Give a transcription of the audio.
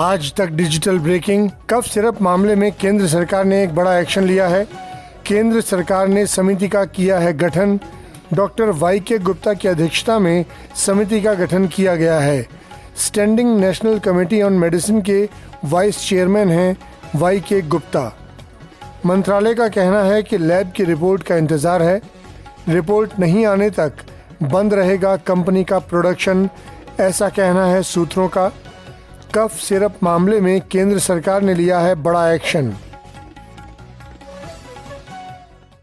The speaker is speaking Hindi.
आज तक डिजिटल ब्रेकिंग। कफ सिरप मामले में केंद्र सरकार ने एक बड़ा एक्शन लिया है। केंद्र सरकार ने समिति का किया है गठन। डॉक्टर वाई.के. गुप्ता की अध्यक्षता में समिति का गठन किया गया है। Standing national committee on medicine के वाइस चेयरमैन हैं वाई.के. गुप्ता। मंत्रालय का कहना है कि लैब की रिपोर्ट का इंतजार है। रिपोर्ट नहीं आने तक बंद रहेगा कंपनी का प्रोडक्शन, ऐसा कहना है सूत्रों का। कफ सिरप मामले में केंद्र सरकार ने लिया है बड़ा एक्शन।